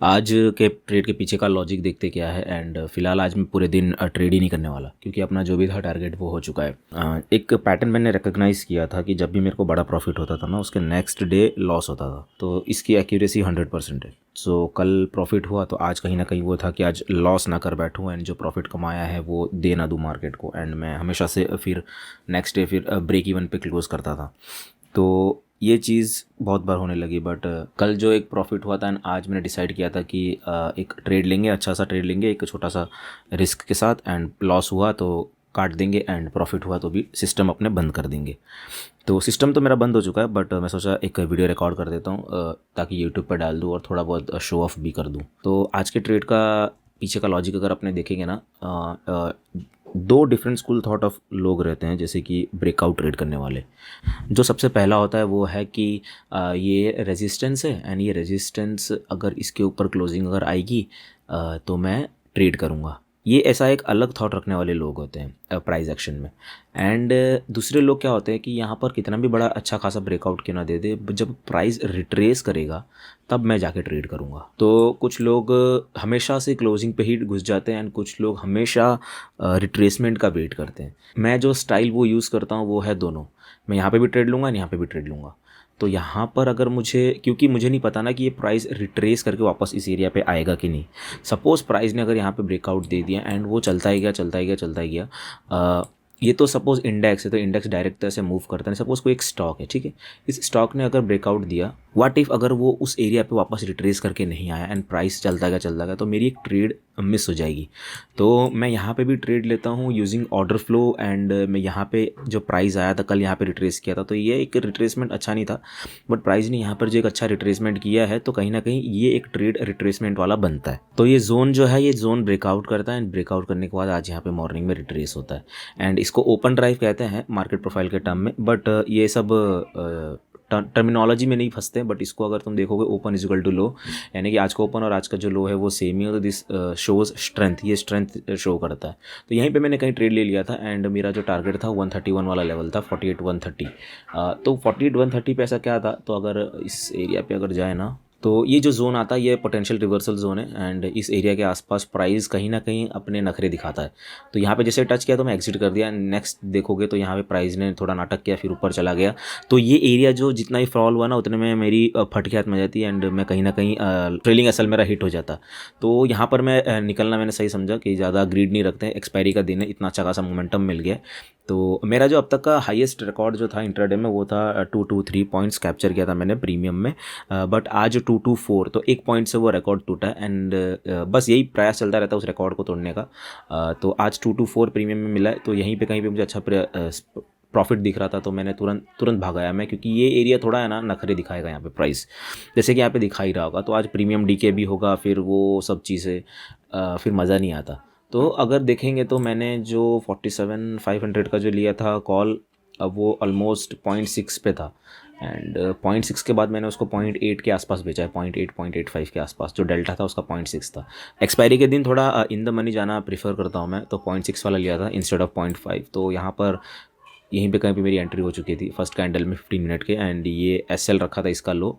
आज के ट्रेड के पीछे का लॉजिक देखते क्या है। एंड फिलहाल आज मैं पूरे दिन ट्रेड ही नहीं करने वाला, क्योंकि अपना जो भी था टारगेट वो हो चुका है। एक पैटर्न मैंने रिकग्नाइज़ किया था कि जब भी मेरे को बड़ा प्रॉफिट होता था ना, उसके नेक्स्ट डे लॉस होता था। तो इसकी एक्यूरेसी 100% है। सो कल प्रॉफिट हुआ तो आज कहीं ना कहीं वो था कि आज लॉस ना कर बैठूँ एंड जो प्रॉफिट कमाया है वो दे ना दूँ मार्केट को। एंड मैं हमेशा से फिर नेक्स्ट डे फिर ब्रेक इवन पे क्लोज करता था। तो ये चीज़ बहुत बार होने लगी। बट कल जो एक प्रॉफिट हुआ था एंड आज मैंने डिसाइड किया था कि एक ट्रेड लेंगे, अच्छा सा ट्रेड लेंगे एक छोटा सा रिस्क के साथ। एंड लॉस हुआ तो काट देंगे एंड प्रॉफिट हुआ तो भी सिस्टम अपने बंद कर देंगे। तो सिस्टम तो मेरा बंद हो चुका है, बट मैं सोचा एक वीडियो रिकॉर्ड कर देता हूँ ताकि यूट्यूब पर डाल दूँ और थोड़ा बहुत शो ऑफ भी कर दूँ। तो आज के ट्रेड का पीछे का लॉजिक अगर अपने देखेंगे ना, दो डिफरेंट स्कूल थॉट ऑफ लोग रहते हैं जैसे कि ब्रेकआउट ट्रेड करने वाले। जो सबसे पहला होता है वो है कि ये रेजिस्टेंस है एंड ये रेजिस्टेंस अगर इसके ऊपर क्लोजिंग अगर आएगी तो मैं ट्रेड करूँगा। ये ऐसा एक अलग थॉट रखने वाले लोग होते हैं प्राइस एक्शन में। एंड दूसरे लोग क्या होते हैं कि यहाँ पर कितना भी बड़ा अच्छा खासा ब्रेकआउट क्यों ना दे दे, जब प्राइस रिट्रेस करेगा तब मैं जाके ट्रेड करूँगा। तो कुछ लोग हमेशा से क्लोजिंग पे ही घुस जाते हैं एंड कुछ लोग हमेशा रिट्रेसमेंट का वेट करते हैं। मैं जो स्टाइल वो यूज़ करता हूँ वो है दोनों। मैं यहाँ पे भी ट्रेड लूँगा, यहाँ पे भी ट्रेड लूँगा। तो यहाँ पर अगर मुझे, क्योंकि मुझे नहीं पता ना कि ये प्राइस रिट्रेस करके वापस इस एरिया पे आएगा कि नहीं। सपोज़ प्राइस ने अगर यहाँ पे ब्रेकआउट दे दिया एंड वो चलता ही गया चलता ही गया चलता ही गया, ये तो सपोज़ इंडेक्स है तो इंडेक्स डायरेक्ट तरह से मूव करता है। सपोज़ कोई एक स्टॉक है, ठीक है, इस स्टॉक ने अगर ब्रेकआउट दिया, व्हाट इफ़ अगर वो उस एरिया पे वापस रिट्रेस करके नहीं आया एंड प्राइस चलता गया तो मेरी एक ट्रेड मिस हो जाएगी। तो मैं यहाँ पे भी ट्रेड लेता हूँ यूजिंग ऑर्डर फ्लो। एंड मैं यहाँ पे जो प्राइस आया था कल यहाँ पे रिट्रेस किया था, तो ये एक रिट्रेसमेंट अच्छा नहीं था, बट प्राइस ने यहाँ पर जो एक अच्छा रिट्रेसमेंट किया है तो कहीं ना कहीं ये एक ट्रेड रिट्रेसमेंट वाला बनता है। तो ये जोन जो है ये जोन ब्रेकआउट करता है एंड ब्रेकआउट करने के बाद आज यहाँ पे मॉर्निंग में रिट्रेस होता है। एंड इसको ओपन ड्राइव कहते हैं मार्केट प्रोफाइल के टर्म में, बट ये सब टर्मिनोलॉजी में नहीं फंसते। बट इसको अगर तुम देखोगे open is equal to low, यानी कि आज का ओपन और आज का जो लो है वो सेम ही हो, तो दिस शोज स्ट्रेंथ, ये स्ट्रेंथ शो करता है। तो यहीं पे मैंने कहीं ट्रेड ले लिया था एंड मेरा जो टारगेट था 131 वाला लेवल था, 48 130। तो 48 130 पे ऐसा क्या था, तो अगर इस एरिया पे अगर जाए ना तो ये जो जोन आता है ये पोटेंशियल रिवर्सल जोन है एंड इस एरिया के आसपास प्राइस कहीं ना कहीं अपने नखरे दिखाता है। तो यहाँ पे जैसे टच किया तो मैं एग्जिट कर दिया। नेक्स्ट देखोगे तो यहाँ पे प्राइस ने थोड़ा नाटक किया, फिर ऊपर चला गया। तो ये एरिया जो जितना ही फॉल हुआ ना उतने में मेरी फटकियात में जाती है एंड मैं कहीं ना कहीं ट्रेलिंग एसएल मेरा हिट हो जाता। तो यहाँ पर मैं निकलना मैंने सही समझा कि ज़्यादा ग्रीड नहीं रखते हैं, एक्सपायरी का दिन है, इतना अच्छा खासा मोमेंटम मिल गया। तो मेरा जो अब तक का हाईएस्ट रिकॉर्ड जो था इंट्राडे में वो था 223 पॉइंट्स कैप्चर किया था मैंने प्रीमियम में। बट आज 224, तो एक पॉइंट से वो रिकॉर्ड टूटा एंड बस यही प्रयास चलता रहता है उस रिकॉर्ड को तोड़ने का। तो आज 224 प्रीमियम में मिला है, तो यहीं पे कहीं पे मुझे अच्छा प्रॉफिट दिख रहा था तो मैंने तुरंत तुरंत भागाया मैं, क्योंकि ये एरिया थोड़ा है ना नखरे दिखाएगा यहाँ पे प्राइस, जैसे कि यहाँ पे दिखा ही रहा होगा। तो आज प्रीमियम डीके भी होगा, फिर वो सब चीज़ें फिर मज़ा नहीं आता। तो अगर देखेंगे तो मैंने जो 47 500 का जो लिया था कॉल, अब वो ऑलमोस्ट 0.6 पे था एंड 0.6 के बाद मैंने उसको 0.8 के आसपास बेचा है, 0.8 0.85 के आसपास। जो डेल्टा था उसका 0.6 था। एक्सपायरी के दिन थोड़ा इन द मनी जाना प्रीफर करता हूँ मैं, तो 0.6 वाला लिया था इंस्टेड ऑफ 0.5। तो यहाँ पर यहीं पे कहीं पे मेरी एंट्री हो चुकी थी फर्स्ट कैंडल में 15 मिनट के एंड ये एसएल रखा था इसका लो।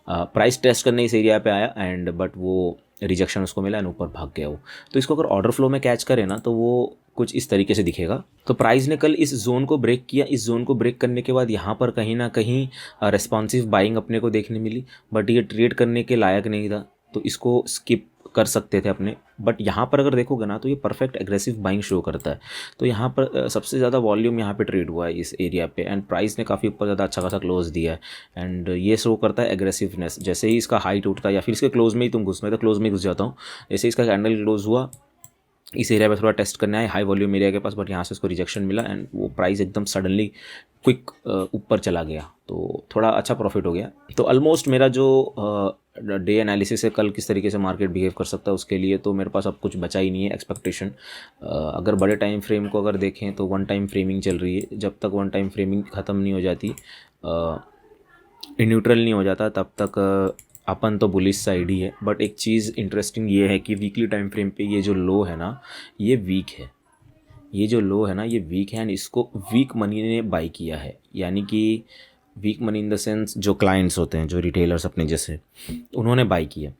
प्राइस टेस्ट करने इस एरिया पे आया एंड बट वो रिजेक्शन उसको मिला एंड ऊपर भाग गया वो। तो इसको अगर ऑर्डर फ्लो में कैच करे ना तो वो कुछ इस तरीके से दिखेगा। तो प्राइस ने कल इस जोन को ब्रेक किया, इस जोन को ब्रेक करने के बाद यहाँ पर कहीं ना कहीं रेस्पॉन्सिव बाइंग अपने को देखने मिली, बट ये ट्रेड करने के लायक नहीं था तो इसको स्किप कर सकते थे अपने। बट यहाँ पर अगर देखोगे ना तो ये परफेक्ट एग्रेसिव बाइंग शो करता है। तो यहाँ पर सबसे ज़्यादा वॉल्यूम यहाँ पे ट्रेड हुआ है इस एरिया पे एंड प्राइस ने काफ़ी ऊपर ज़्यादा अच्छा खासा क्लोज दिया है एंड ये शो करता है एग्रेसिवनेस। जैसे ही इसका हाई टूटता है या फिर इसके क्लोज में ही तुम घुस, मैं तो क्लोज में घुस जाता हूँ। जैसे इसका कैंडल क्लोज हुआ इस एरिया पे थोड़ा टेस्ट करना है हाई वॉल्यूम एरिया के पास, बट यहाँ से उसको रिजेक्शन मिला एंड वो प्राइस एकदम सडनली क्विक ऊपर चला गया, तो थोड़ा अच्छा प्रॉफिट हो गया। तो ऑलमोस्ट मेरा जो डे एनालिसिस है कल किस तरीके से मार्केट बिहेव कर सकता है उसके लिए तो मेरे पास अब कुछ बचा ही नहीं है एक्सपेक्टेशन। अगर बड़े टाइम फ्रेम को अगर देखें तो वन टाइम फ्रेमिंग चल रही है, जब तक वन टाइम फ्रेमिंग ख़त्म नहीं हो जाती, न्यूट्रल नहीं हो जाता, तब तक अपन तो बुलिश साइड ही है। बट एक चीज़ इंटरेस्टिंग ये है कि वीकली टाइम फ्रेम पे ये जो लो है ना ये वीक है, ये जो लो है ना ये वीक है एंड इसको वीक मनी ने बाई किया है। यानी कि weak money in the sense जो क्लाइंट्स होते हैं, जो रिटेलर्स अपने जैसे, उन्होंने बाई किया।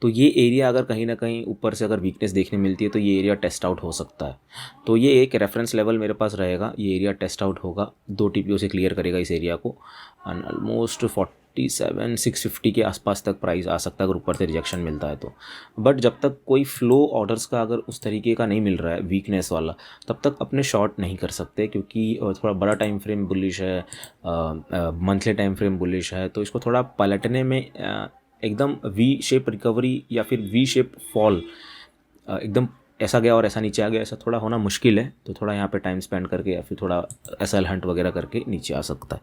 तो ये एरिया अगर कहीं ना कहीं ऊपर से अगर वीकनेस देखने मिलती है तो ये एरिया टेस्ट आउट हो सकता है। तो ये एक रेफरेंस लेवल मेरे पास रहेगा, ये एरिया टेस्ट आउट होगा, 2 TPO से क्लियर करेगा इस एरिया को, एंड ऑलमोस्ट 47,650 के आसपास तक प्राइस आ सकता है अगर ऊपर से रिजेक्शन मिलता है तो। बट जब तक कोई फ्लो ऑर्डर्स का अगर उस तरीके का नहीं मिल रहा है वीकनेस वाला, तब तक अपने शॉर्ट नहीं कर सकते, क्योंकि थोड़ा बड़ा टाइम फ्रेम बुलिश है, मंथली टाइम फ्रेम बुलिश है, तो इसको थोड़ा पलटने में एकदम वी शेप रिकवरी या फिर वी शेप फॉल, एकदम ऐसा गया और ऐसा नीचे आ गया, ऐसा थोड़ा होना मुश्किल है। तो थोड़ा यहाँ पे टाइम स्पेंड करके या फिर थोड़ा SL हंट वगैरह करके नीचे आ सकता है।